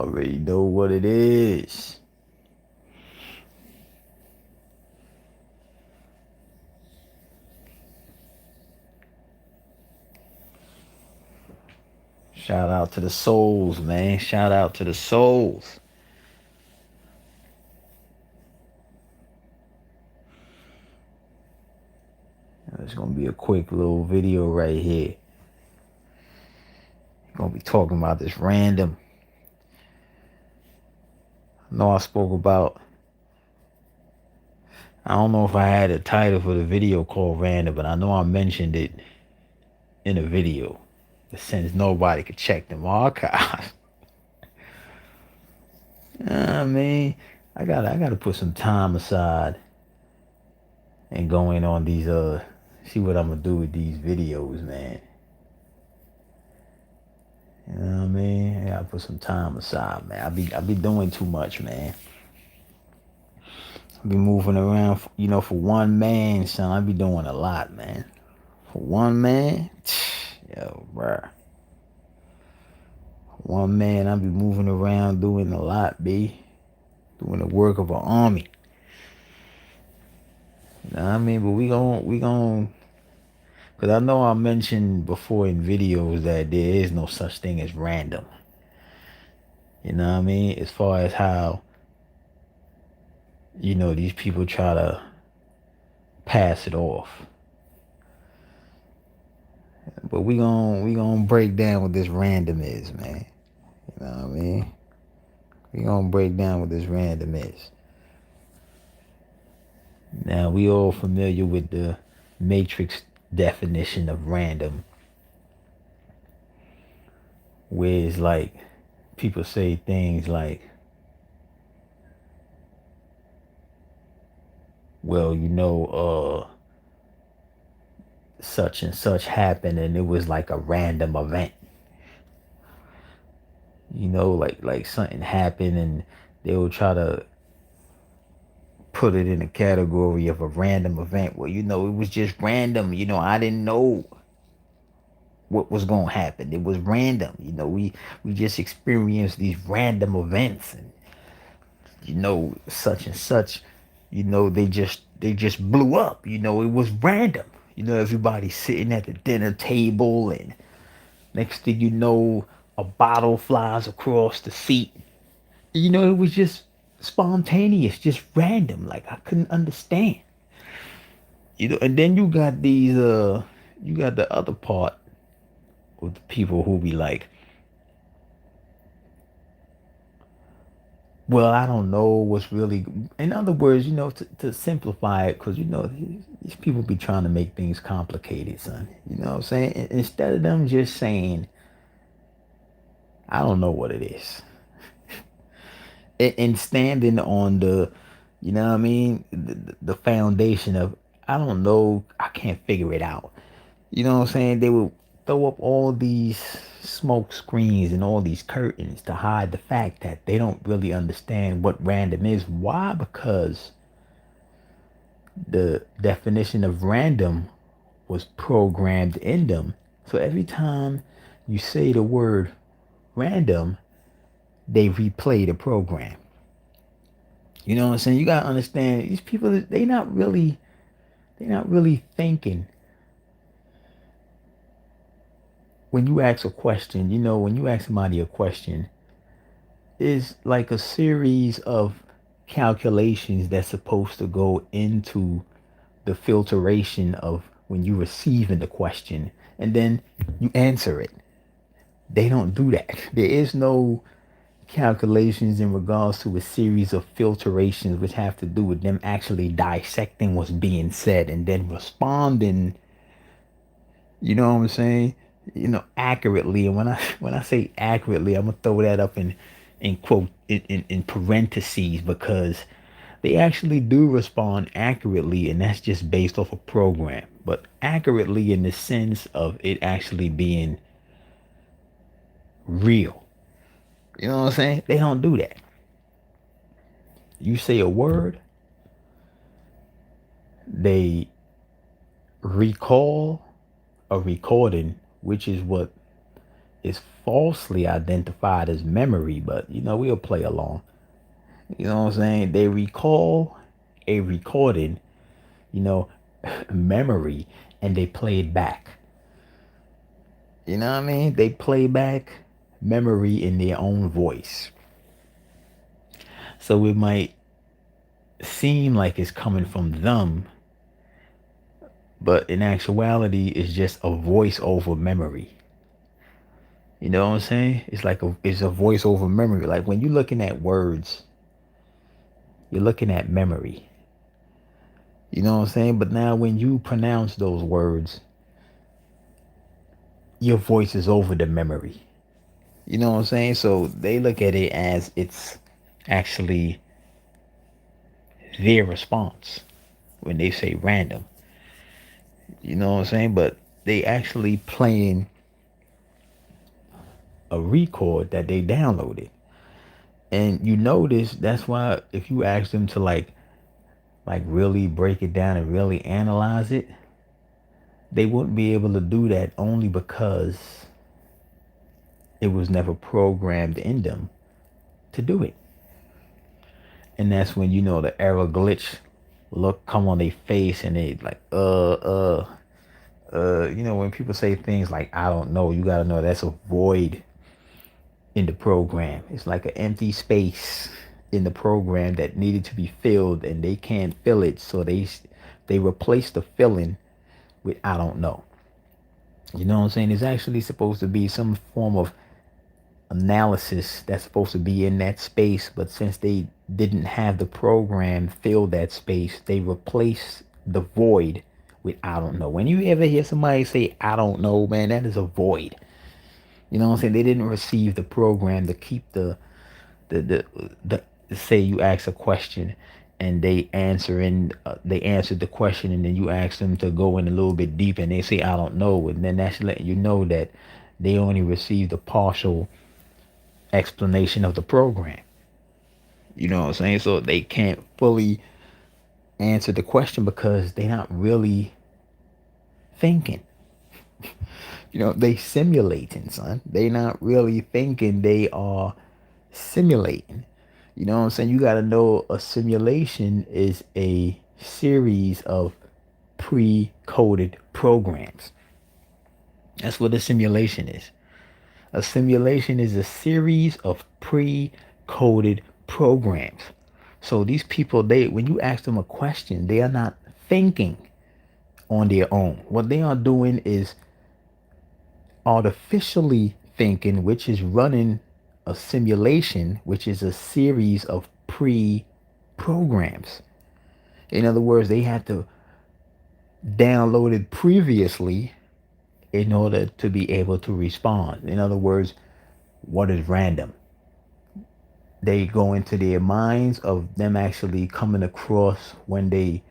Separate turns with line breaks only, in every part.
already know what it is. Shout out to the souls, man. Shout out to the souls. It's gonna be a quick little video right here. Gonna be talking about this random. I know I spoke about. I don't know if I had a title for the video called random, but I know I mentioned it in a video. Since nobody could check them archives. I mean, I gotta put some time aside and go in on these see what I'm gonna do with these videos, man. You know what I mean? I gotta put some time aside, man. I be doing too much, man. I be moving around, for one man, son. I be doing a lot, man. For one man, yo, bruh. One man, I be moving around doing a lot, b. Doing the work of an army. You know what I mean? But we gon' cause I know I mentioned before in videos that there is no such thing as random. You know what I mean? As far as how, these people try to pass it off. But we gonna break down what this random is, man. You know what I mean? We gonna break down what this random is. Now we all familiar with the matrix definition of random, where it's like people say things like, well, such and such happened and it was like a random event. Like something happened and they will try to put it in a category of a random event. Well, it was just random. I didn't know what was gonna happen. It was random. We just experienced these random events, and such and such. They just blew up. It was random. Everybody sitting at the dinner table, and next thing you know, a bottle flies across the seat. It was just spontaneous, just random. Like I couldn't understand. And then you got the other part with the people who be like, well, I don't know what's really. In other words, to simplify it, because these people be trying to make things complicated, son. You know what I'm saying? Instead of them just saying, I don't know what it is, and standing on you know what I mean, the foundation of, I don't know, I can't figure it out. You know what I'm saying? They would throw up all these smoke screens and all these curtains to hide the fact that they don't really understand what random is. Why? Because the definition of random was programmed in them. So every time you say the word random, they replay the program. You know what I'm saying? You gotta understand these people. They're not really thinking. When you ask a question, when you ask somebody a question, is like a series of calculations that's supposed to go into the filtration of when you receiving the question, and then you answer it. They don't do that. There is no calculations in regards to a series of filtrations which have to do with them actually dissecting what's being said and then responding, what I'm saying, accurately. And when I say accurately, I'm gonna throw that up in quote in parentheses, because they actually do respond accurately, and that's just based off a program. But accurately in the sense of it actually being real. You know what I'm saying? They don't do that. You say a word, they recall a recording, which is what is falsely identified as memory, but we'll play along. You know what I'm saying? They recall a recorded, you know, memory, and they play it back. You know what I mean? They play back memory in their own voice. So it might seem like it's coming from them, but in actuality, it's just a voice over memory. You know what I'm saying? It's a voice over memory. Like when you're looking at words, you're looking at memory. You know what I'm saying? But now when you pronounce those words, your voice is over the memory. You know what I'm saying? So they look at it as it's actually their response when they say random. You know what I'm saying? But they actually playing a record that they downloaded. And you notice that's why if you ask them to like really break it down and really analyze it, they wouldn't be able to do that only because it was never programmed in them to do it. And that's when the error glitch look come on their face, and they like when people say things like I don't know, you gotta know that's a void in the program. It's like an empty space in the program that needed to be filled, and they can't fill it, so they replace the filling with I don't know. You know what I'm saying? It's actually supposed to be some form of analysis that's supposed to be in that space, but since they didn't have the program fill that space, they replace the void with I don't know. When you ever hear somebody say I don't know, man, that is a void. You know what I'm saying? They didn't receive the program to keep the say you ask a question and they answered the question, and then you ask them to go in a little bit deeper and they say I don't know, and then that's letting you know that they only received a partial explanation of the program. You know what I'm saying? So they can't fully answer the question because they're not really thinking. They simulating, son. They not really thinking. They are simulating. You know what I'm saying? You got to know a simulation is a series of pre-coded programs. That's what a simulation is. A simulation is a series of pre-coded programs. So these people, when you ask them a question, they are not thinking on their own. What they are doing is artificially thinking, which is running a simulation, which is a series of pre-programs. In other words, they had to download it previously in order to be able to respond. In other words, what is random? They go into their minds of them actually coming across when they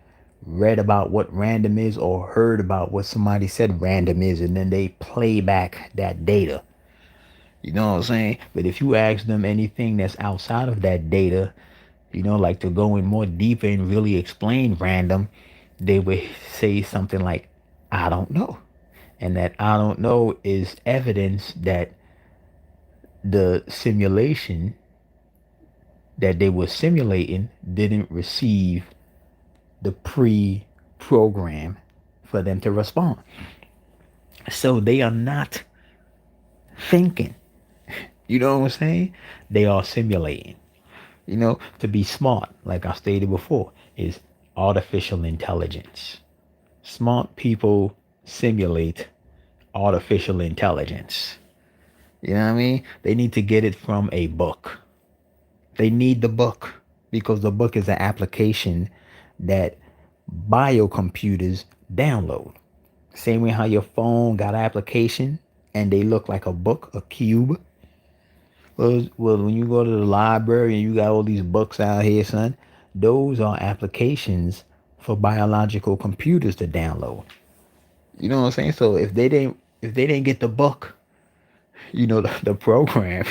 read about what random is or heard about what somebody said random is, and then they play back that data. You know what I'm saying? But if you ask them anything that's outside of that data, like to go in more deeper and really explain random, they would say something like, I don't know. And that I don't know is evidence that the simulation that they were simulating didn't receive the pre-program for them to respond. So they are not thinking. You know what I'm saying? They are simulating. To be smart, like I stated before, is artificial intelligence. Smart people simulate artificial intelligence. You know what I mean? They need to get it from a book. They need the book because the book is an application that biocomputers download. Same way how your phone got an application and they look like a book, a cube. Well, when you go to the library and you got all these books out here, son, those are applications for biological computers to download. You know what I'm saying? So if they didn't get the book, the program,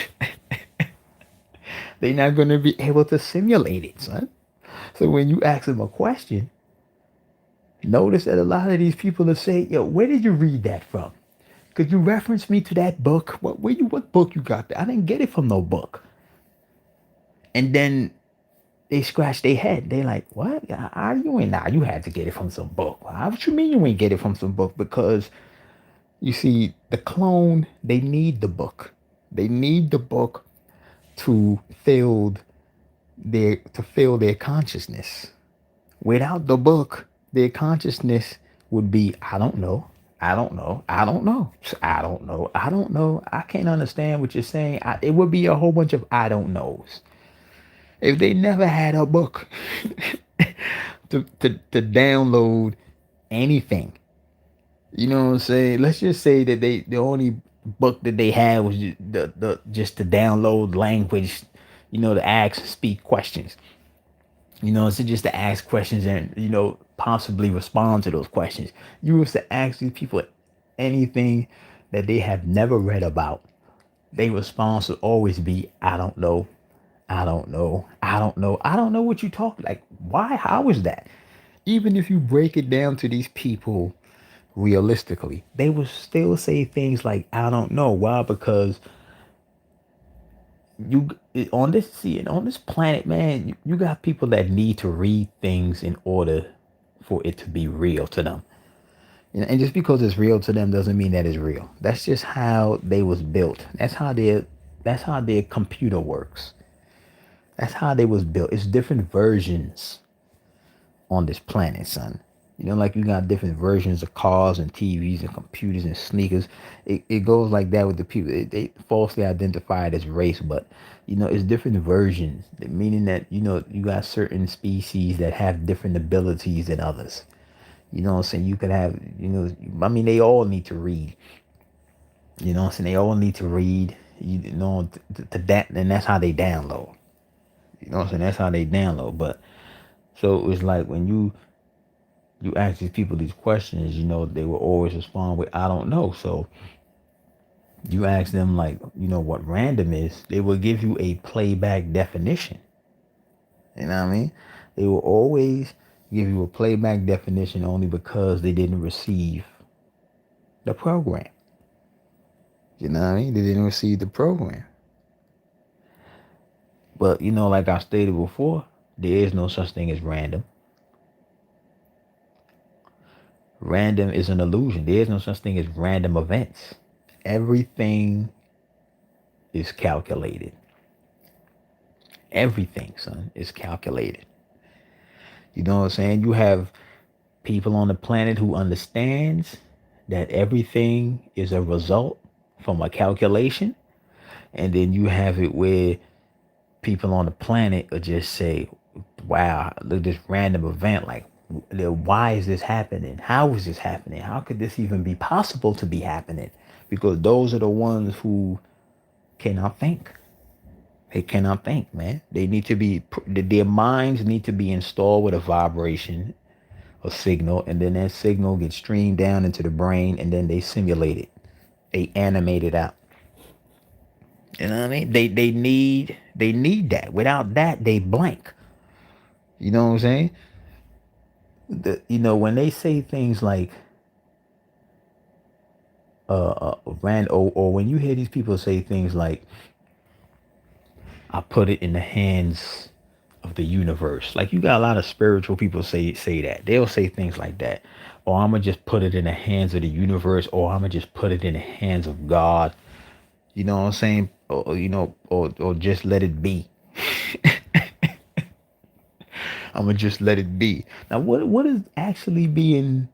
they're not going to be able to simulate it, son. So when you ask them a question, notice that a lot of these people will say, yo, where did you read that from? Could you reference me to that book? What book you got there? I didn't get it from no book. And then they scratch their head. They like, what? How you ain't now? You had to get it from some book. How what you mean you ain't get it from some book? Because you see, the clone, they need the book. They need the book to fill their consciousness. Without the book, their consciousness would be, I don't know. I don't know. I don't know. I don't know. I don't know. I can't understand what you're saying. It would be a whole bunch of I don't knows. If they never had a book to download anything, you know what I'm saying? Let's just say that the only book that they had was just to download language, to ask speak questions. It's just to ask questions and possibly respond to those questions. You was to ask these people anything that they have never read about. Their response would always be, I don't know. I don't know. I don't know. I don't know what you talk like. Why? How is that? Even if you break it down to these people realistically, they will still say things like, I don't know. Why? Because you on this planet, man, you got people that need to read things in order for it to be real to them. And just because it's real to them doesn't mean that it's real. That's just how they was built. That's how their computer works. That's how they was built. It's different versions on this planet, son. Like you got different versions of cars and TVs and computers and sneakers. It goes like that with the people. They falsely identify it as race, but it's different versions. Meaning that you got certain species that have different abilities than others. You know what I'm saying? You could have, I mean, they all need to read. You know what I'm saying? They all need to read. To that, and that's how they download. You know what I'm saying? That's how they download. But so it's like when you ask these people these questions, they will always respond with, I don't know. So you ask them, like, what random is, they will give you a playback definition. You know what I mean? They will always give you a playback definition only because they didn't receive the program. You know what I mean? They didn't receive the program. But, like I stated before, there is no such thing as random. Random is an illusion. There is no such thing as random events. Everything is calculated. Everything, son, is calculated. You know what I'm saying? You have people on the planet who understands that everything is a result from a calculation. And then you have it where people on the planet will just say, wow, look at this random event. Like, why is this happening? How is this happening? How could this even be possible to be happening? Because those are the ones who cannot think. They cannot think, man. They need to be, their minds need to be installed with a vibration, a signal, and then that signal gets streamed down into the brain, and then they simulate it. They animate it out. You know what I mean? They need that. Without that, they blank. You know what I'm saying? When they say things like or when you hear these people say things like, I put it in the hands of the universe. Like, you got a lot of spiritual people say that. They'll say things like that. Or I'm gonna just put it in the hands of the universe, or I'm gonna just put it in the hands of God. You know what I'm saying? Or just let it be. I'm gonna just let it be. Now, what is actually being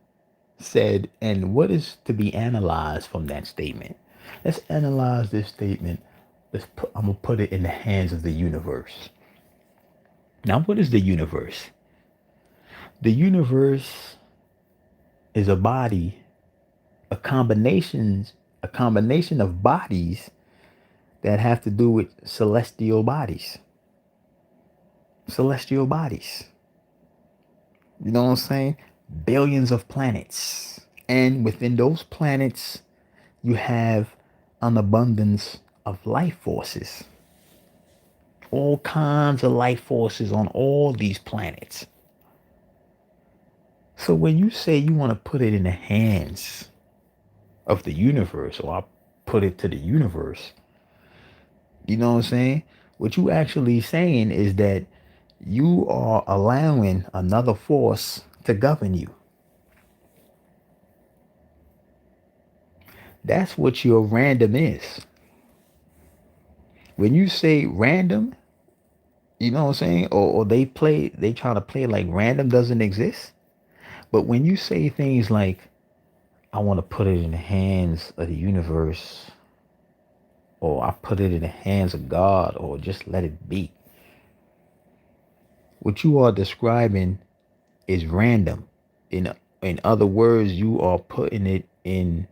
said, and what is to be analyzed from that statement? Let's analyze this statement. I'm gonna put it in the hands of the universe. Now, what is the universe? The universe is a body, a a combination of bodies that have to do with celestial bodies. Celestial bodies. You know what I'm saying? Billions of planets. And within those planets, you have an abundance of life forces. All kinds of life forces on all these planets. So when you say you want to put it in the hands of the universe, or I put it to the universe. You know what I'm saying? What you actually saying is that you are allowing another force to govern you. That's what your random is. When you say random, you know what I'm saying? Or they try to play like random doesn't exist. But when you say things like, I want to put it in the hands of the universe, or I put it in the hands of God, or just let it be, what you are describing is random. In in other words, you are putting it in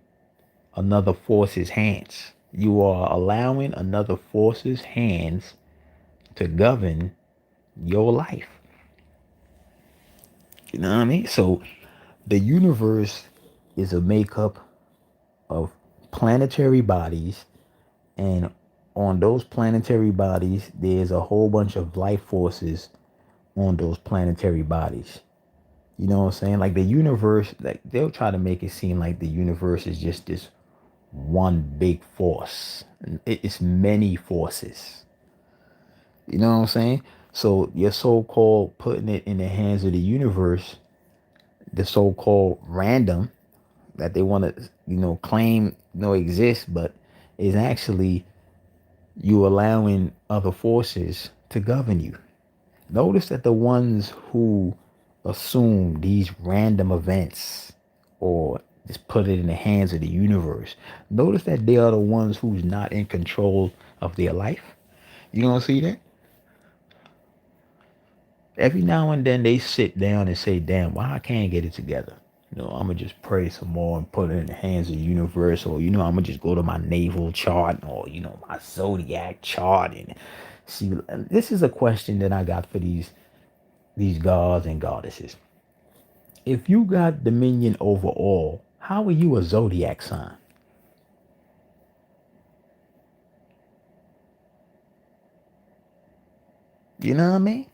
another force's hands. You are allowing another force's hands to govern your life. You know what I mean? So the universe is a makeup of planetary bodies, and on those planetary bodies, there's a whole bunch of life forces on those planetary bodies. You know what I'm saying? Like the universe, like they'll try to make it seem like the universe is just this one big force. It's many forces. You know what I'm saying? So your so-called putting it in the hands of the universe, the so-called random that they want to, claim exists, but is actually you allowing other forces to govern you. Notice that the ones who assume these random events or just put it in the hands of the universe, notice that they are the ones who's not in control of their life. You don't see that? Every now and then they sit down and say, damn, why I can't get it together? I'm going to just pray some more and put it in the hands of the universe. Or, I'm going to just go to my naval chart or, my zodiac chart and see. This is a question that I got for these gods and goddesses. If you got dominion over all, how are you a zodiac sign? You know what I mean?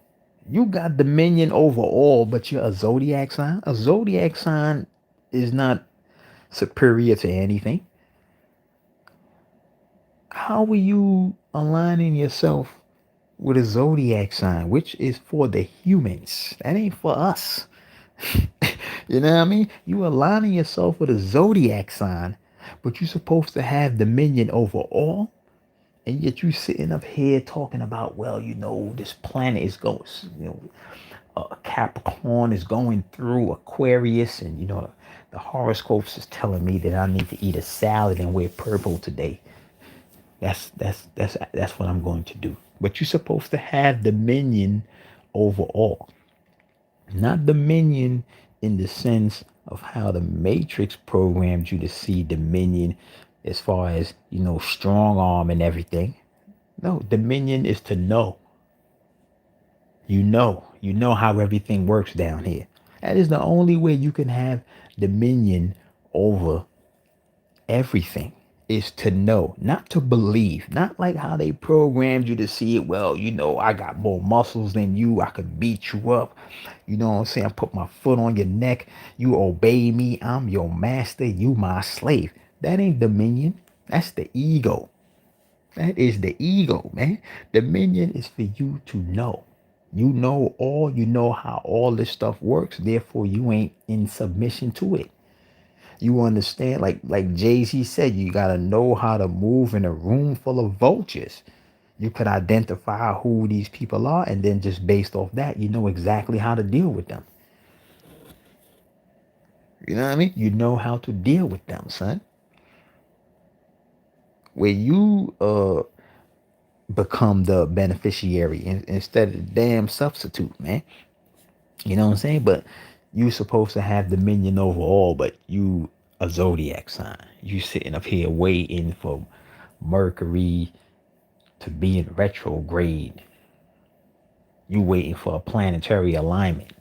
You got dominion over all, but you're a zodiac sign. A zodiac sign is not superior to anything. How are you aligning yourself with a zodiac sign, which is for the humans? That ain't for us. You know what I mean? You aligning yourself with a zodiac sign, but you're supposed to have dominion over all. And yet you sitting up here talking about, well, this planet is going, Capricorn is going through Aquarius, and the horoscopes is telling me that I need to eat a salad and wear purple today. That's what I'm going to do. But you're supposed to have dominion over all, not dominion in the sense of how the Matrix programmed you to see dominion, as far as strong arm and everything. No, dominion is to know. You know how everything works down here. That is the only way you can have dominion over everything, is to know, not to believe, not like how they programmed you to see it. Well, I got more muscles than you. I could beat you up. You know what I'm saying? I put my foot on your neck. You obey me. I'm your master. You my slave. That ain't dominion. That's the ego. That is the ego, man. Dominion is for you to know. You know all, you know how all this stuff works. Therefore, you ain't in submission to it. You understand? Like Jay-Z said, you gotta know how to move in a room full of vultures. You could identify who these people are, and then just based off that, you know exactly how to deal with them. You know what I mean? You know how to deal with them, son. Where you become the beneficiary instead of the damn substitute, man. You know what I'm saying? But you supposed to have dominion over all, but you a zodiac sign. You sitting up here waiting for Mercury to be in retrograde. You waiting for a planetary alignment.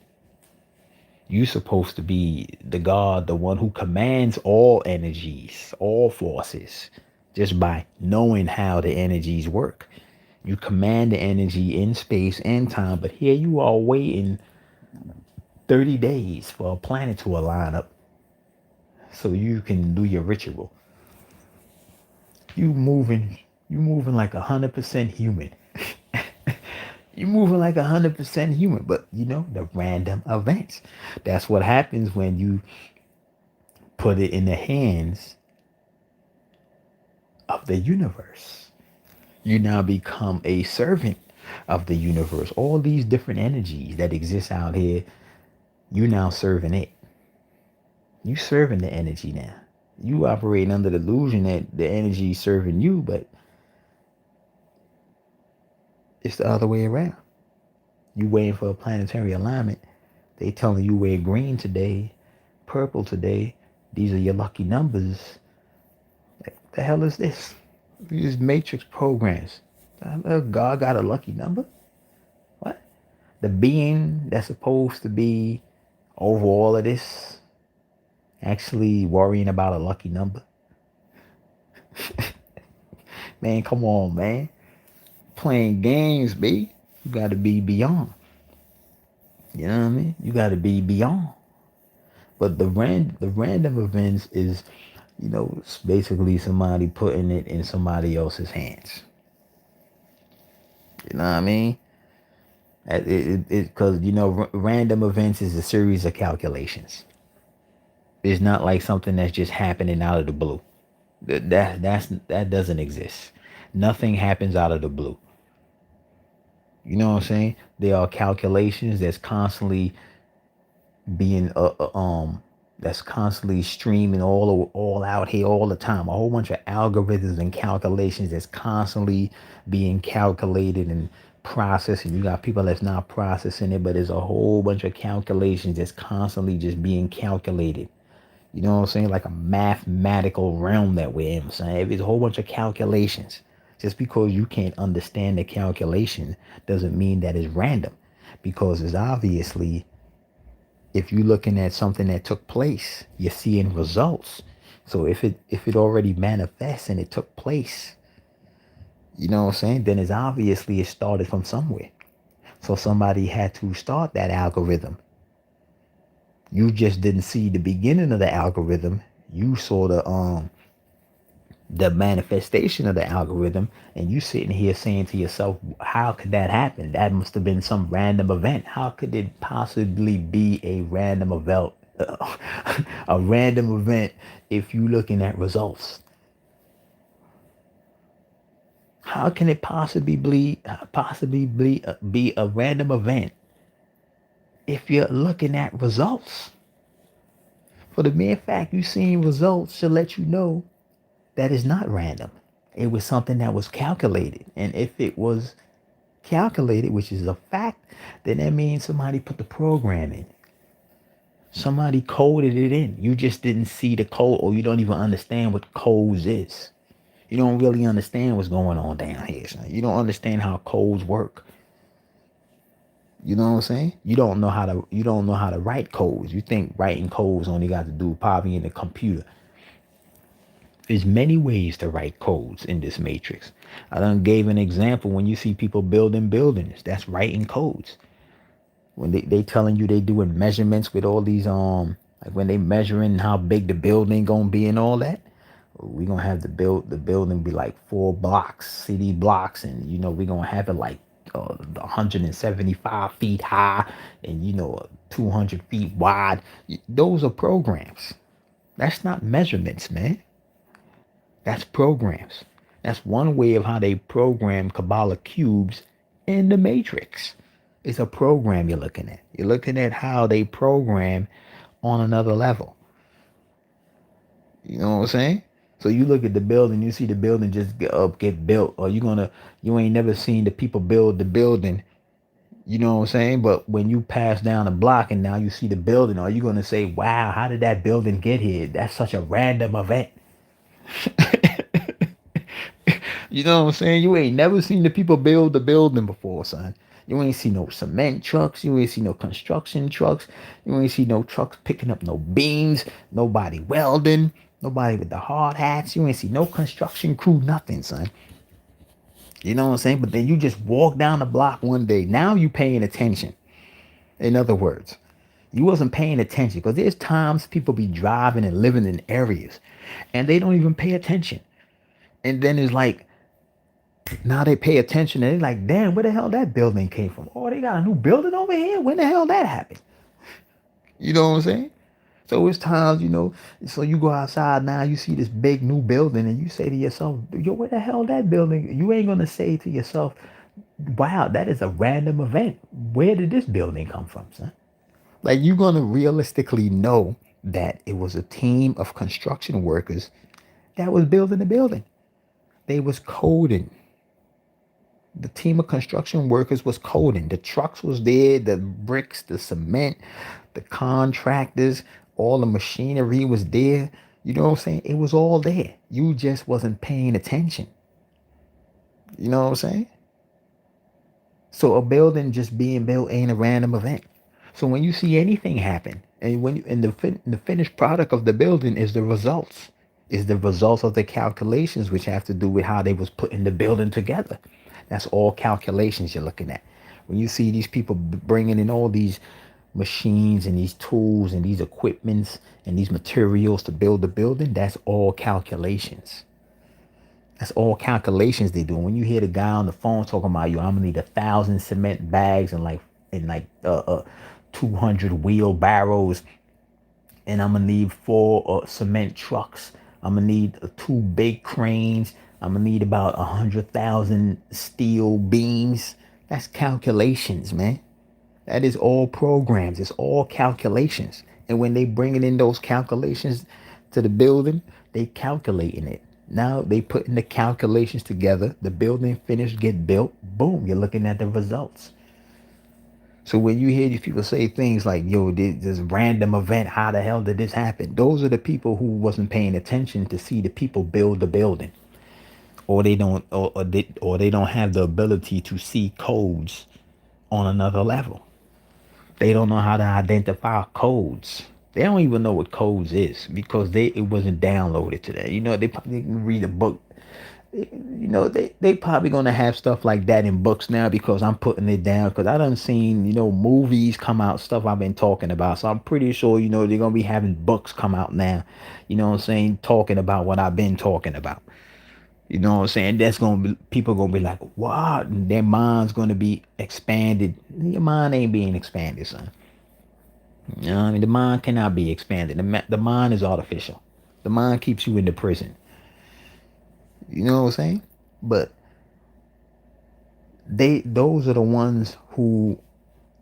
You supposed to be the God, the one who commands all energies, all forces, just by knowing how the energies work. You command the energy in space and time, but here you are waiting 30 days for a planet to align up. so you can do your ritual. You moving, you moving like 100% human. You moving like 100% human, but the random events. That's what happens when you put it in the hands of the universe. You now become a servant of the universe. All these different energies that exist out here, you now serving it. You serving the energy now. You operating under the illusion that the energy is serving you, but it's the other way around. You waiting for a planetary alignment. They telling you wear green today, purple today. These are your lucky numbers. Like, the hell is this? These matrix programs. God got a lucky number? What? The being that's supposed to be over all of this actually worrying about a lucky number? Man, come on, man. Playing games, B. You got to be beyond. You know what I mean? You got to be beyond. But the random events is, it's basically somebody putting it in somebody else's hands. You know what I mean? Because random events is a series of calculations. It's not like something that's just happening out of the blue. That doesn't exist. Nothing happens out of the blue. You know what I'm saying? There are calculations being that's constantly streaming all out here all the time. A whole bunch of algorithms and calculations that's constantly being calculated and processing. You got people that's not processing it, but there's a whole bunch of calculations that's constantly just being calculated. You know what I'm saying? Like a mathematical realm that we're in. I'm saying it's a whole bunch of calculations. Just because you can't understand the calculation doesn't mean that it's random, because it's obviously, if you're looking at something that took place, you're seeing results. So if it already manifests and it took place, you know what I'm saying, then it's obviously it started from somewhere. So somebody had to start that algorithm. You just didn't see the beginning of the algorithm. You saw the manifestation of the algorithm, and you sitting here saying to yourself, how could that happen? That must have been some random event. How could it possibly be a random event? A random event if you looking at results. How can it be a random event if you're looking at results? For the mere fact you seeing results should let you know that is not random. It was something that was calculated. And if it was calculated, which is a fact, then that means somebody put the program in. Somebody coded it in. You just didn't see the code, or you don't even understand what codes is. You don't really understand what's going on down here. So you don't understand how codes work. You know what I'm saying? You don't know how to write codes. You think writing codes only got to do probably in the computer. There's many ways to write codes in this matrix. I done gave an example. When you see people building buildings, that's writing codes. When they telling you they doing measurements with all these like when they measuring how big the building gonna be and all that, we gonna have the building be like 4 blocks, city blocks, and we gonna have it like 175 feet high and 200 feet wide. Those are programs. That's not measurements, man. That's programs. That's one way of how they program Kabbalah cubes in the matrix. It's a program you're looking at. You're looking at how they program on another level. You know what I'm saying? So you look at the building, you see the building just get built, or you ain't never seen the people build the building. You know what I'm saying? But when you pass down a block and now you see the building, are you gonna say, wow, how did that building get here? That's such a random event. You know what I'm saying? You ain't never seen the people build the building before, son. You ain't see no cement trucks. You ain't see no construction trucks. You ain't see no trucks picking up no beams. Nobody welding. Nobody with the hard hats. You ain't see no construction crew, nothing, son. You know what I'm saying? But then you just walk down the block one day. Now you paying attention. In other words, You wasn't paying attention because there's times people be driving and living in areas and they don't even pay attention. And then it's like now they pay attention and they're like, damn, where the hell that building came from? Oh, they got a new building over here? When the hell that happened? You know what I'm saying? So it's times, so you go outside now, you see this big new building, and you say to yourself, yo, where the hell that building? You ain't gonna say to yourself, wow, that is a random event. Where did this building come from, son? Like you're gonna realistically know that it was a team of construction workers that was building the building. They was coding. The team of construction workers was coding. The trucks was there, the bricks, the cement, the contractors, all the machinery was there. You know what I'm saying? It was all there. You just wasn't paying attention. You know what I'm saying? So a building just being built ain't a random event. So when you see anything happen, and when you, and the finished product of the building is the results of the calculations, which have to do with how they was putting the building together. That's all calculations you're looking at. When you see these people bringing in all these machines and these tools and these equipments and these materials to build the building, that's all calculations. That's all calculations they do. When you hear the guy on the phone talking about you, I'm gonna need 1,000 cement bags and 200 wheelbarrows, and I'm gonna need 4 cement trucks. I'm gonna need 2 big cranes. I'm gonna need about 100,000 steel beams. That's calculations, man. That is all programs. It's all calculations. And when they bringing in those calculations to the building, they calculating it. Now they putting the calculations together. The building finished, get built. Boom, you're looking at the results. So when you hear these people say things like, yo, this random event, how the hell did this happen? Those are the people who wasn't paying attention to see the people build the building. Or they don't or they don't have the ability to see codes on another level. They don't know how to identify codes. They don't even know what codes is because it wasn't downloaded to them. They probably can read a book. They probably gonna have stuff like that in books now because I'm putting it down because I done seen movies come out, stuff I've been talking about. So I'm pretty sure they're gonna be having books come out now. You know what I'm saying? Talking about what I've been talking about. You know what I'm saying? That's gonna be people gonna be like, what? And their mind's gonna be expanded. Your mind ain't being expanded, son. You know what I mean? The mind cannot be expanded. The mind is artificial. The mind keeps you in the prison. You know what I'm saying? But those are the ones who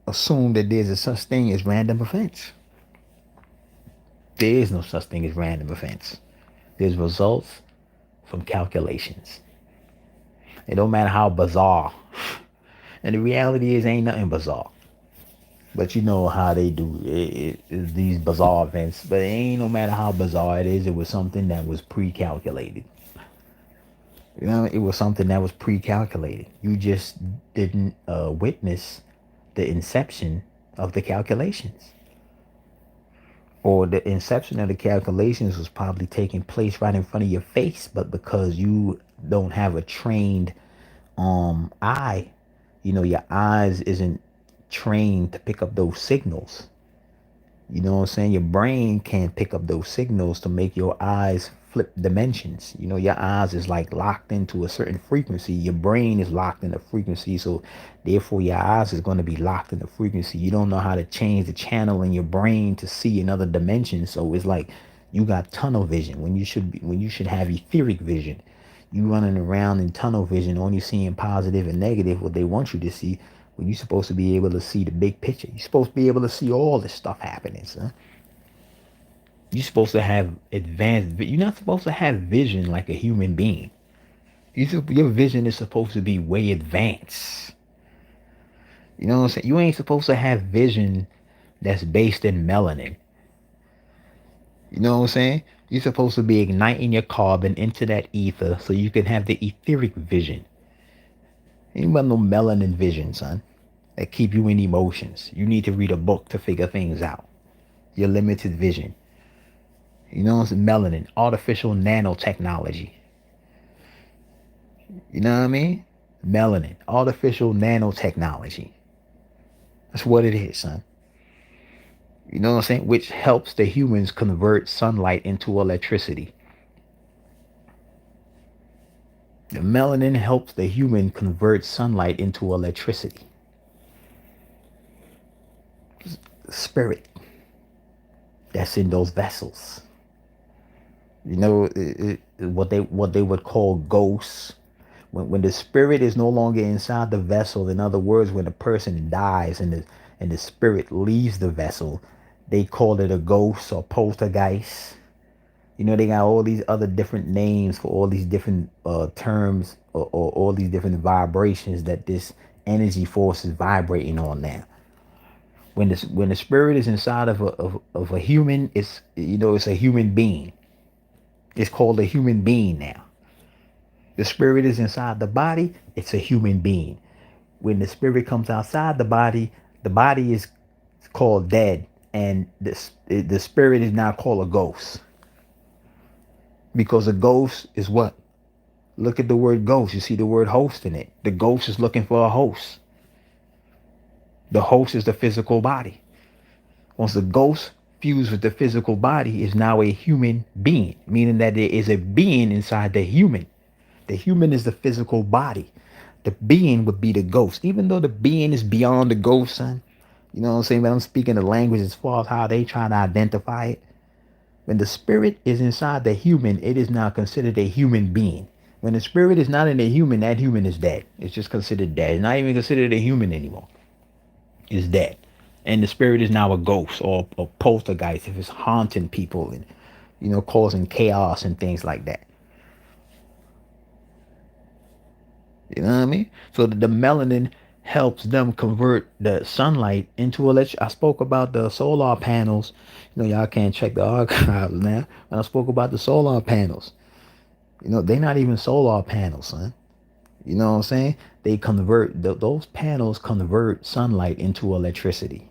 assume that there's a such thing as random events. There is no such thing as random events. There's results from calculations. It don't matter how bizarre. And the reality is ain't nothing bizarre. But you know how they do these bizarre events. But it ain't no matter how bizarre it is, it was something that was pre-calculated. It was something that was pre-calculated. You just didn't witness the inception of the calculations. Or the inception of the calculations was probably taking place right in front of your face, but because you don't have a trained eye, your eyes isn't trained to pick up those signals. You know what I'm saying? Your brain can't pick up those signals to make your eyes flip dimensions. Your eyes is like locked into a certain frequency. Your brain is locked in a frequency. So therefore your eyes is going to be locked in the frequency. You don't know how to change the channel in your brain to see another dimension. So it's like you got tunnel vision when you should have etheric vision. You running around in tunnel vision, only seeing positive and negative, what they want you to see, when you're supposed to be able to see the big picture. You're supposed to be able to see all this stuff happening, son. You're supposed to have you're not supposed to have vision like a human being. Your vision is supposed to be way advanced. You know what I'm saying? You ain't supposed to have vision that's based in melanin. You know what I'm saying? You're supposed to be igniting your carbon into that ether so you can have the etheric vision. Ain't about no melanin vision, son. That keep you in emotions. You need to read a book to figure things out. Your limited vision. It's melanin, artificial nanotechnology. You know what I mean? Melanin, artificial nanotechnology. That's what it is, son. You know what I'm saying? Which helps the humans convert sunlight into electricity. The melanin helps the human convert sunlight into electricity. Spirit that's in those vessels. What they would call ghosts. When the spirit is no longer inside the vessel, in other words, when a person dies and the spirit leaves the vessel, they call it a ghost or poltergeist. They got all these other different names for all these different terms, or all these different vibrations that this energy force is vibrating on now. When the spirit is inside of a human, it's a human being. It's called a human being now. The spirit is inside the body, it's a human being. When the spirit comes outside the body is called dead, and the spirit is now called a ghost. Because a ghost is what? Look at the word ghost. You see the word host in it. The ghost is looking for a host. The host is the physical body. Once the ghost fused with the physical body, is now a human being, meaning that there is a being inside the human. The human is the physical body. The being would be the ghost. Even though the being is beyond the ghost, son. You know what I'm saying? But I'm speaking the language as far as how they try to identify it. When the spirit is inside the human, it is now considered a human being. When the spirit is not in the human, that human is dead. It's just considered dead. It's not even considered a human anymore. It's dead. And the spirit is now a ghost or a poltergeist if it's haunting people and, causing chaos and things like that. You know what I mean? So the melanin helps them convert the sunlight into electric. I spoke about the solar panels. Y'all can't check the archives now. When I spoke about the solar panels, they're not even solar panels, son. You know what I'm saying? They convert those panels convert sunlight into electricity.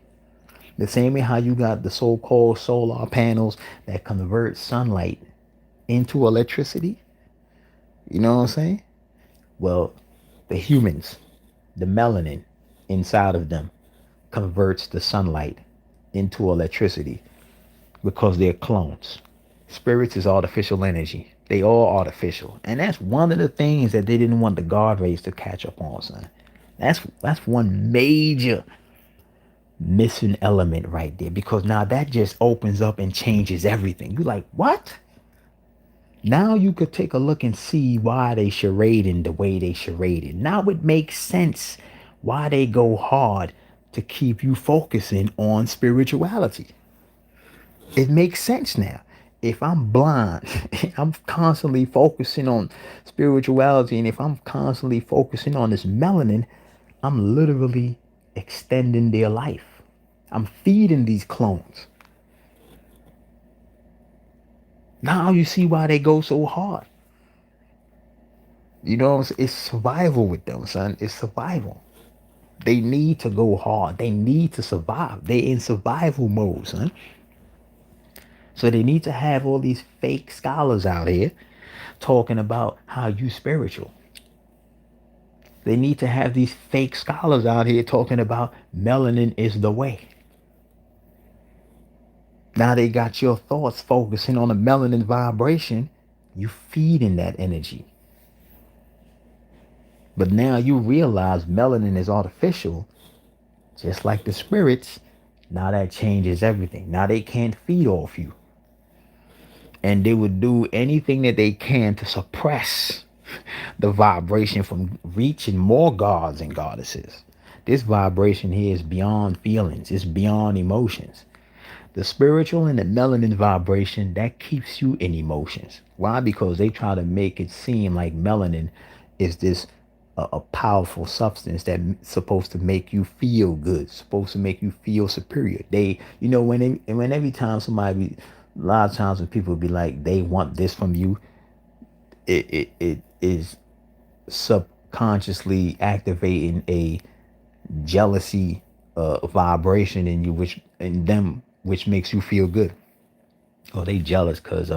The same way how you got the so-called solar panels that convert sunlight into electricity. You know what I'm saying? Well, the humans, the melanin inside of them converts the sunlight into electricity because they're clones. Spirits is artificial energy. They all artificial. And that's one of the things that they didn't want the guard race to catch up on, son. That's one major missing element right there, because now that just opens up and changes everything. You're like, what? Now you could take a look and see why they charading the way they charaded. Now it makes sense why they go hard to keep you focusing on spirituality. It makes sense now. If I'm blind, I'm constantly focusing on spirituality, and if I'm constantly focusing on this melanin, I'm literally extending their life. I'm feeding these clones. Now you see why they go so hard. It's survival with them, son. It's survival. They need to go hard. They need to survive. They in survival mode, son. So they need to have all these fake scholars out here talking about how you spiritual. They need to have these fake scholars out here talking about melanin is the way. Now they got your thoughts focusing on the melanin vibration. You feeding that energy. But now you realize melanin is artificial, just like the spirits. Now that changes everything. Now they can't feed off you. And they would do anything that they can to suppress the vibration from reaching more gods and goddesses. This vibration here is beyond feelings. It's beyond emotions. The spiritual and the melanin vibration, that keeps you in emotions. Why? Because they try to make it seem like melanin is this a powerful substance that's supposed to make you feel good, supposed to make you feel superior. When every time somebody, a lot of times when people be like, they want this from you, it is subconsciously activating a jealousy vibration in you, which makes you feel good. Oh, they jealous because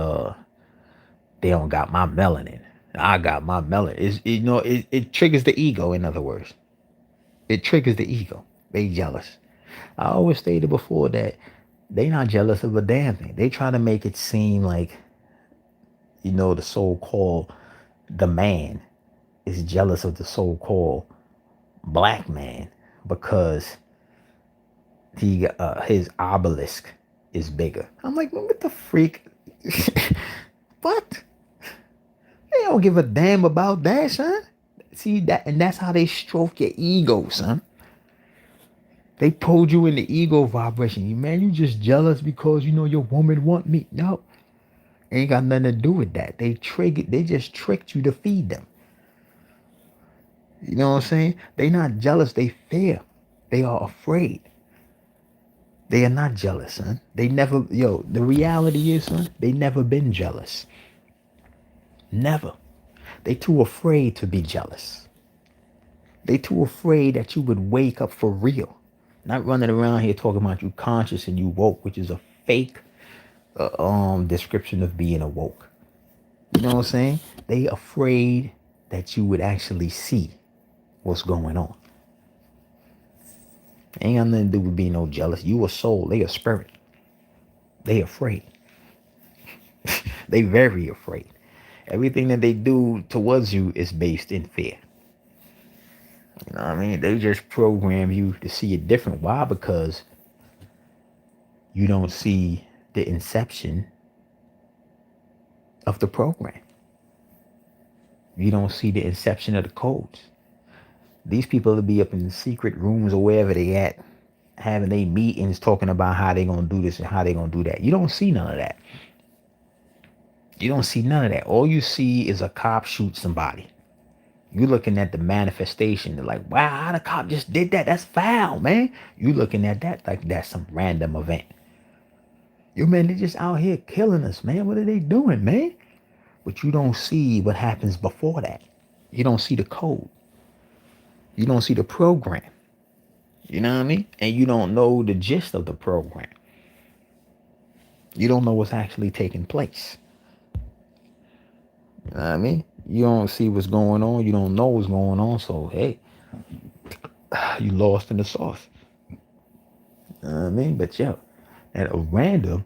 they don't got my melanin. I got my melanin. It triggers the ego. In other words, it triggers the ego. They jealous. I always stated before that They not jealous of a damn thing. They try to make it seem like, the so-called the man is jealous of the so-called black man because his obelisk is bigger. I'm like, what the freak? What? They don't give a damn about that, son. See that, and that's how they stroke your ego, son. They pulled you in the ego vibration. You man, you just jealous because your woman want me. No, ain't got nothing to do with that. They just tricked you to feed them. You know what I'm saying? They not jealous, they fear. They are afraid. They are not jealous, son. They never, the reality is, son, they never been jealous. Never. They too afraid to be jealous. They too afraid that you would wake up for real. Not running around here talking about you conscious and you woke, which is a fake description of being awoke. You know what I'm saying? They afraid that you would actually see what's going on. Ain't got nothing to do with being no jealous. You a soul, they a spirit. They afraid. They very afraid. Everything that they do towards you is based in fear. You know what I mean? They just program you to see it different. Why? Because you don't see the inception of the program. You don't see the inception of the codes. These people will be up in the secret rooms or wherever they at, having they meetings talking about how they gonna do this and how they gonna do that. You don't see none of that. You don't see none of that. All you see is a cop shoot somebody. You looking at the manifestation. They're like, wow, how the cop just did that? That's foul, man. You looking at that like that's some random event. You man, they just out here killing us, man. What are they doing, man? But you don't see what happens before that. You don't see the code. You don't see the program. You know what I mean? And you don't know the gist of the program. You don't know what's actually taking place. You know what I mean? You don't see what's going on. You don't know what's going on. So, hey, you lost in the sauce. You know what I mean? But, at a random,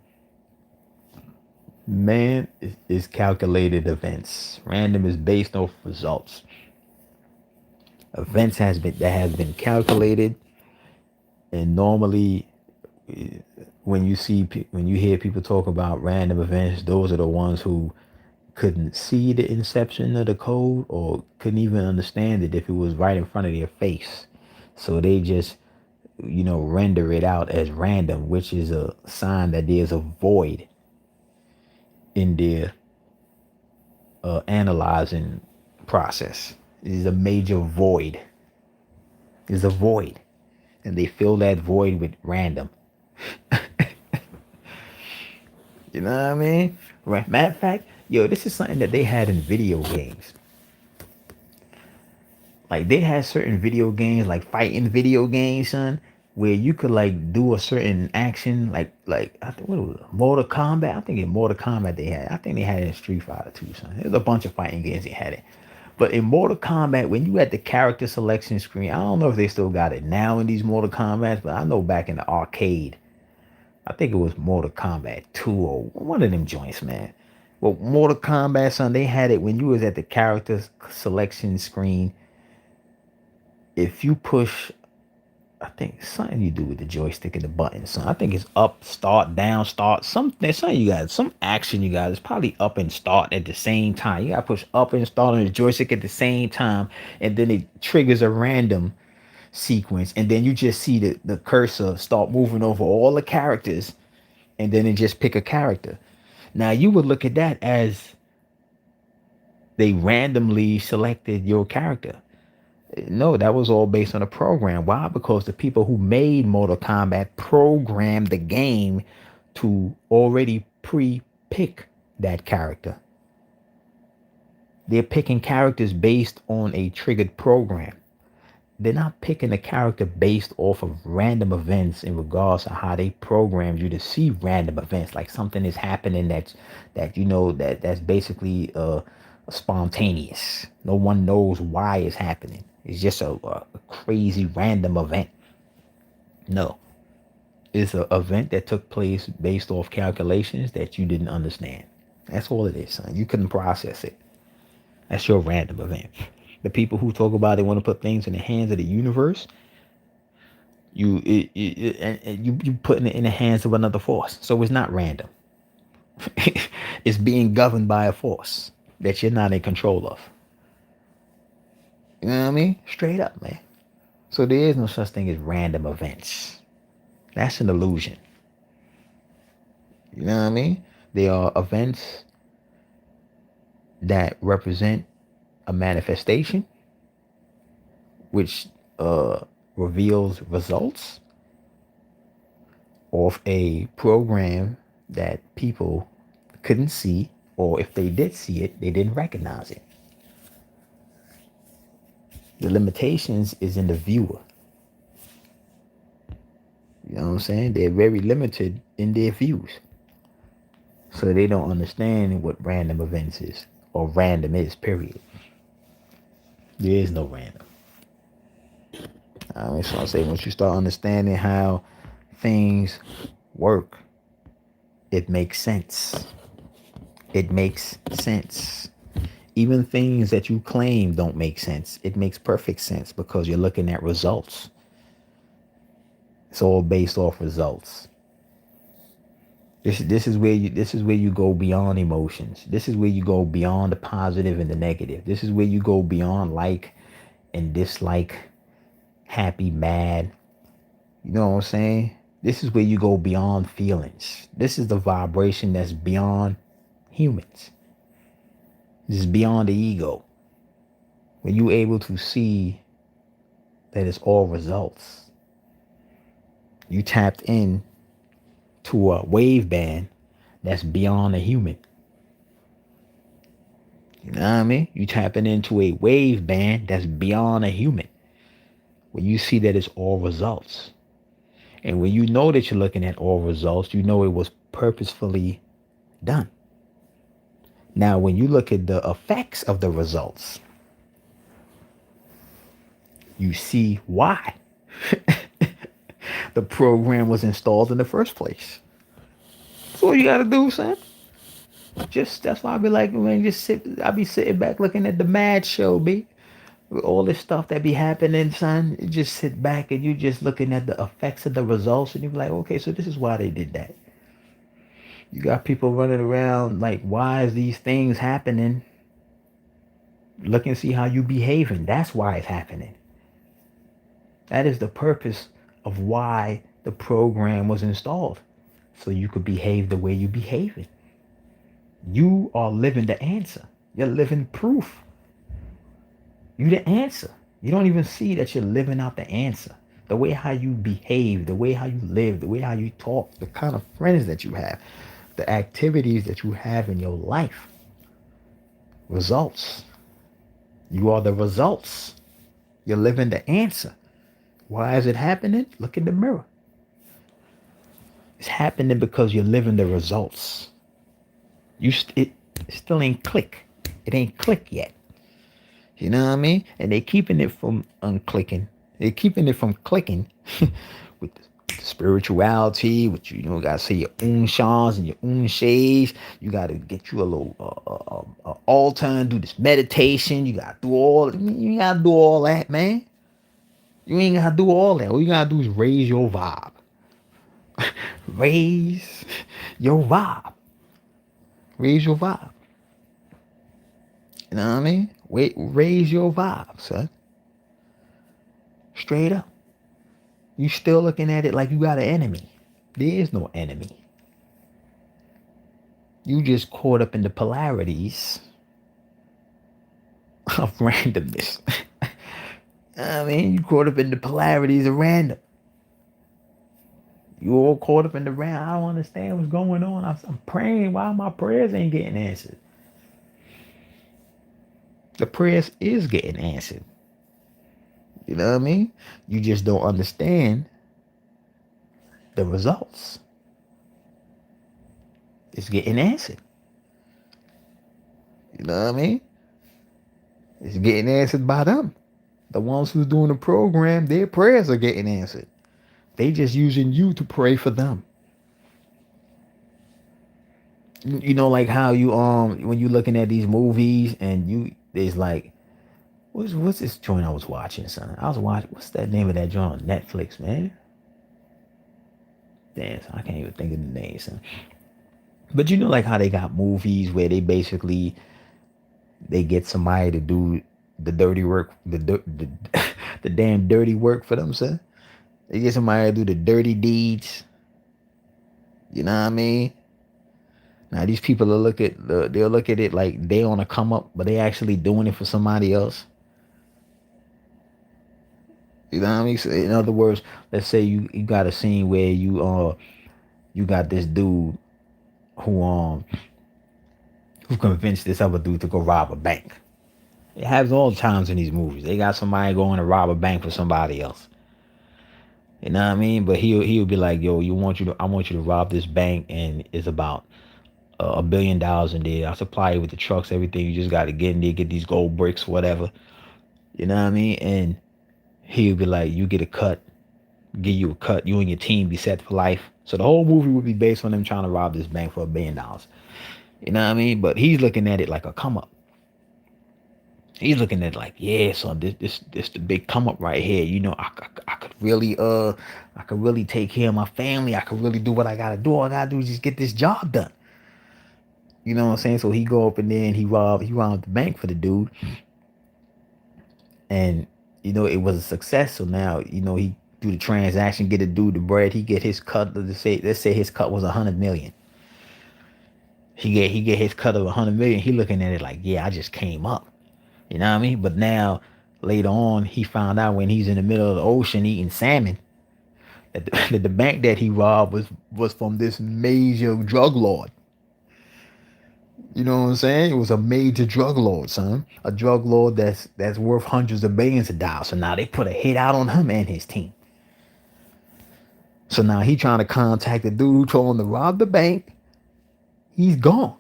man, is calculated events. Random is based off results. Events that has been calculated, and normally when you hear people talk about random events, those are the ones who couldn't see the inception of the code or couldn't even understand it if it was right in front of their face. So they just, render it out as random, which is a sign that there's a void in their analyzing process. It is a major void. There's a void. And they fill that void with random. You know what I mean? Right. Matter of fact, this is something that they had in video games. Like they had certain video games, like fighting video games, son, where you could like do a certain action, like I think what was it? Mortal Kombat. I think in Mortal Kombat they had. I think they had it in Street Fighter too, son. There's a bunch of fighting games they had it. But in Mortal Kombat, when you had the character selection screen, I don't know if they still got it now in these Mortal Kombats, but I know back in the arcade, I think it was Mortal Kombat 2 or one of them joints, man. Well, Mortal Kombat, son, they had it when you was at the character selection screen. If you push, I think something you do with the joystick and the buttons. So I think it's up, start, down, start. Something you got, some action you got. It's probably up and start at the same time. You got to push up and start on the joystick at the same time. And then it triggers a random sequence. And then you just see the cursor start moving over all the characters. And then it just pick a character. Now you would look at that as they randomly selected your character. No, that was all based on a program. Why? Because the people who made Mortal Kombat programmed the game to already pre-pick that character. They're picking characters based on a triggered program. They're not picking a character based off of random events in regards to how they programmed you to see random events, like something is happening that's basically spontaneous. No one knows why it's happening. It's just a crazy random event. No. It's an event that took place based off calculations that you didn't understand. That's all it is, son. You couldn't process it. That's your random event. The people who talk about they want to put things in the hands of the universe, you putting it in the hands of another force. So it's not random. It's being governed by a force that you're not in control of. You know what I mean? Straight up, man. So there is no such thing as random events. That's an illusion. You know what I mean? They are events that represent a manifestation, which reveals results of a program that people couldn't see, or if they did see it, they didn't recognize it. The limitations is in the viewer. You know what I'm saying? They're very limited in their views. So they don't understand what random events is, or random is, period. There is no random. So I say once you start understanding how things work, it makes sense. It makes sense. Even things that you claim don't make sense. It makes perfect sense because you're looking at results. It's all based off results. This is where you go beyond emotions. This is where you go beyond the positive and the negative. This is where you go beyond like and dislike, happy, mad. You know what I'm saying? This is where you go beyond feelings. This is the vibration that's beyond humans. This is beyond the ego. When you're able to see that it's all results, you tapped in to a wave band that's beyond a human. You know what I mean? You tapping into a wave band that's beyond a human. When you see that it's all results. And when you know that you're looking at all results, you know it was purposefully done. Now, when you look at the effects of the results, you see why the program was installed in the first place. That's all you gotta do, son. That's why I be like, man, I be sitting back looking at the Mad Show, B. With all this stuff that be happening, son. You just sit back and you just looking at the effects of the results, and you be like, okay, so this is why they did that. You got people running around like, why is these things happening? Look and see how you behaving. That's why it's happening. That is the purpose of why the program was installed. So you could behave the way you behaving. You are living the answer. You're living proof. You the answer. You don't even see that you're living out the answer. The way how you behave, the way how you live, the way how you talk, the kind of friends that you have, the activities that you have in your life. Results. You are the results. You're living the answer. Why is it happening? Look in the mirror. It's happening because you're living the results. It still ain't click. It ain't click yet. You know what I mean? And they keeping it from unclicking. They're keeping it from clicking with the spirituality, with you gotta say your shans and your shades. You gotta get you a little altar and do this meditation. You gotta do all that, man. You ain't gotta do all that. All you gotta do is raise your vibe. Raise your vibe. Raise your vibe. You know what I mean? Raise your vibe, son. Straight up. You still looking at it like you got an enemy. There is no enemy. You just caught up in the polarities of randomness. I mean, you caught up in the polarities of random. You all caught up in the random. I don't understand what's going on. I'm praying. Why my prayers ain't getting answered? The prayers is getting answered. You know what I mean? You just don't understand the results. It's getting answered. You know what I mean? It's getting answered by them. The ones who's doing the program, their prayers are getting answered. They just using you to pray for them. You know, like how you when you looking at these movies and you there's like what's this joint I was watching, son? I was watching what's that name of that joint on Netflix, man? Damn, I can't even think of the name, son. But you know, like how they got movies where they basically they get somebody to do the dirty work, the damn dirty work for them, son. They get somebody to do the dirty deeds. You know what I mean? Now these people will they'll look at it like they on a come up, but they actually doing it for somebody else. You know what I mean? So in other words, let's say you got a scene where you got this dude who convinced this other dude to go rob a bank. It happens all the times in these movies. They got somebody going to rob a bank for somebody else. You know what I mean? But he'll be like, yo, I want you to rob this bank, and it's about $1 billion in there. I'll supply you with the trucks, everything. You just got to get in there, get these gold bricks, whatever. You know what I mean? And he'll be like, you get a cut, give you a cut. You and your team be set for life. So the whole movie would be based on them trying to rob this bank for $1 billion. You know what I mean? But he's looking at it like a come up. He's looking at it like, yeah, son, this the big come up right here. You know, I could really take care of my family. I could really do what I gotta do. All I gotta do is just get this job done. You know what I'm saying? So he go up in there and he robbed the bank for the dude. And, you know, it was a success. So now, you know, he do the transaction, get the dude the bread, he get his cut. Let's say his cut was 100 million. He get his cut of 100 million. He looking at it like, yeah, I just came up. You know what I mean? But now later on, he found out when he's in the middle of the ocean eating salmon that the bank that he robbed was from this major drug lord. You know what I'm saying? It was a major drug lord, son. A drug lord that's worth hundreds of billions of dollars. So now they put a hit out on him and his team. So now he trying to contact the dude who told him to rob the bank. He's gone.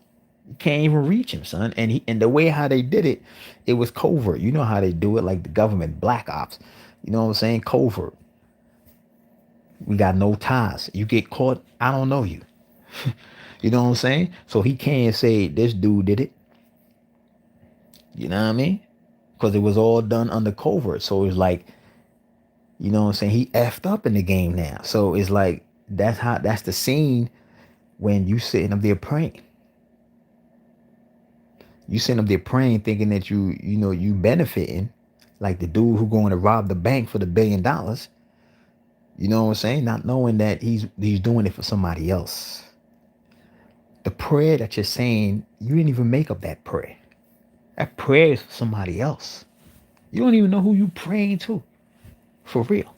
You can't even reach him, son. And the way how they did it, it was covert. You know how they do it, like the government, black ops. You know what I'm saying? Covert. We got no ties. You get caught, I don't know you. You know what I'm saying? So he can't say this dude did it. You know what I mean? Because it was all done under covert. So it's like, you know what I'm saying? He effed up in the game now. So it's like that's the scene when you sitting up there praying. You sitting up there praying, thinking that you benefiting, like the dude who going to rob the bank for the $1 billion. You know what I'm saying? Not knowing that he's doing it for somebody else. The prayer that you're saying, you didn't even make up that prayer. That prayer is for somebody else. You don't even know who you praying to, for real.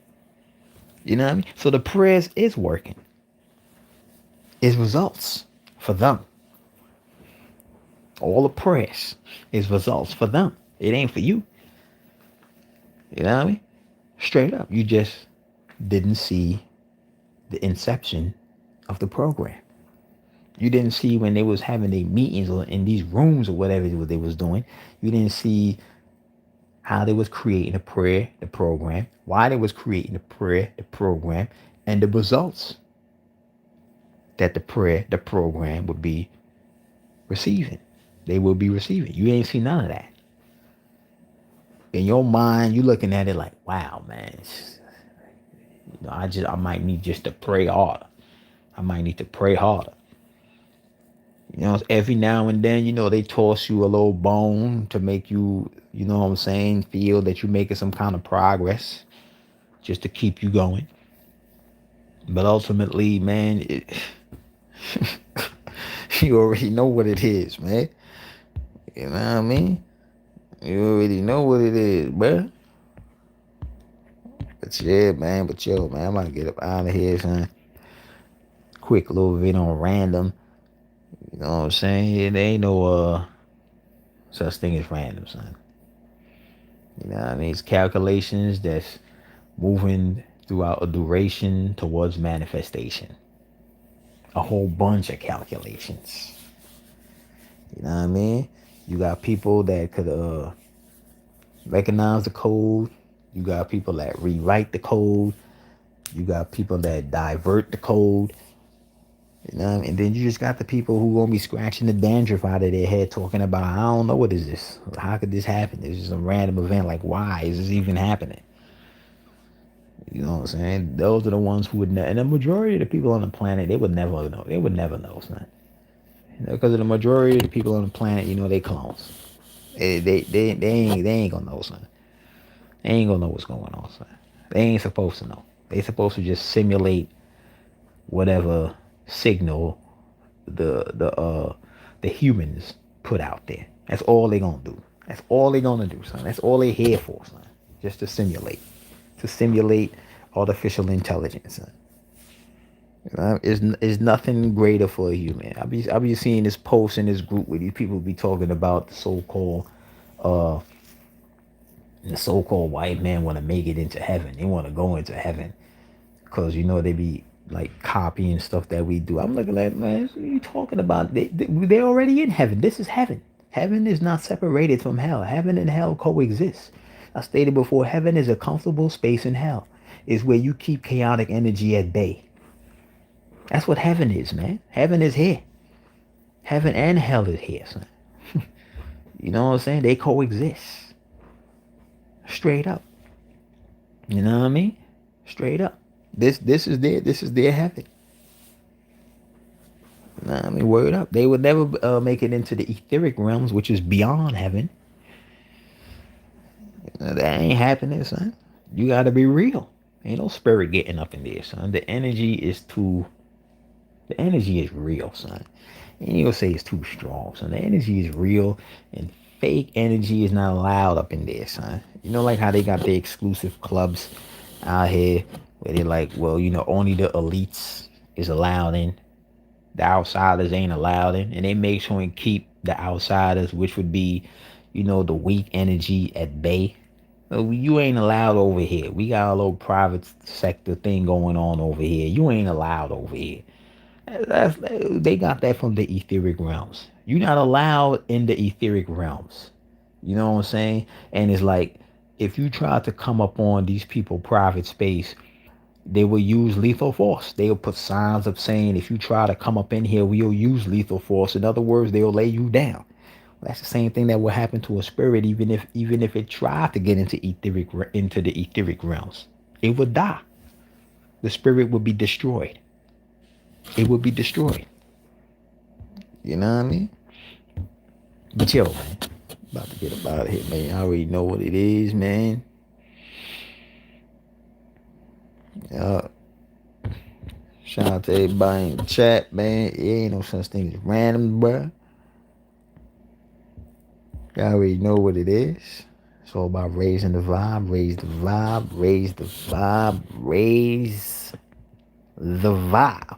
You know what I mean? So the prayers is working. It's results for them. All the prayers is results for them. It ain't for you. You know what I mean? Straight up. You just didn't see the inception of the program. You didn't see when they was having their meetings or in these rooms or whatever they was doing. You didn't see how they was creating the prayer, the program, why they was creating the prayer, the program, and the results that the prayer, the program would be receiving. They will be receiving. You ain't see none of that. In your mind, you looking at it like, wow, man. You know, I might need just to pray harder. I might need to pray harder. You know, every now and then, you know, they toss you a little bone to make you, you know what I'm saying, feel that you're making some kind of progress just to keep you going. But ultimately, man, you already know what it is, man. You know what I mean? You already know what it is, bruh. But yeah, man. But yo, man, I'm gonna get up out of here, son. Quick little video on random. You know what I'm saying? There ain't no such thing as random, son. You know what I mean? It's calculations that's moving throughout a duration towards manifestation. A whole bunch of calculations. You know what I mean? You got people that could recognize the code. You got people that rewrite the code. You got people that divert the code. You know, and then you just got the people who gonna be scratching the dandruff out of their head, talking about, I don't know, what is this? How could this happen? It's just a random event. Like, why is this even happening? You know what I'm saying? Those are the ones who would, and the majority of the people on the planet, they would never know. They would never know, son. You know, because of the majority of the people on the planet, they clones. They ain't gonna know, son. They ain't gonna know what's going on, son. They ain't supposed to know. They supposed to just simulate whatever signal the humans put out there. That's all they gonna do. That's all they gonna do, son. That's all they here for, son. Just to simulate artificial intelligence, son. Is nothing greater for a human. I be seeing this post in this group where these people be talking about uh the so-called white man want to make it into heaven. They want to go into heaven because they be like copying stuff that we do. I'm looking like, man, what are you talking about? They're already in heaven. This is heaven. Heaven is not separated from hell. Heaven and hell coexist. I stated before, heaven is a comfortable space in hell. It's where you keep chaotic energy at bay. That's what heaven is, man. Heaven is here. Heaven and hell is here, son. You know what I'm saying? They coexist. Straight up. You know what I mean? Straight up. This is their heaven. You know what I mean? Word up. They would never make it into the etheric realms, which is beyond heaven. That ain't happening, son. You gotta be real. Ain't no spirit getting up in there, son. The energy is real, son. And you'll say it's too strong, son. The energy is real, and fake energy is not allowed up in there, son. Like how they got the exclusive clubs out here where they're like, well, only the elites is allowed in. The outsiders ain't allowed in. And they make sure and keep the outsiders, which would be, the weak energy at bay. You ain't allowed over here. We got a little private sector thing going on over here. You ain't allowed over here. They got that from the etheric realms. You're not allowed in the etheric realms. You know what I'm saying? And it's like, if you try to come up on these people private space, they will use lethal force. They'll put signs of saying, if you try to come up in here, we'll use lethal force. In other words, they'll lay you down. That's the same thing that will happen to a spirit, even if it tried to get into the etheric realms. It would die. The spirit would be destroyed. It would be destroyed. You know what I mean? But yo, man, about to get up out of here, man. I already know what it is, man. Shout out to everybody in the chat, man. It ain't no such thing as random, bruh. You already know what it is. It's all about raising the vibe, raise the vibe, raise the vibe, raise the vibe.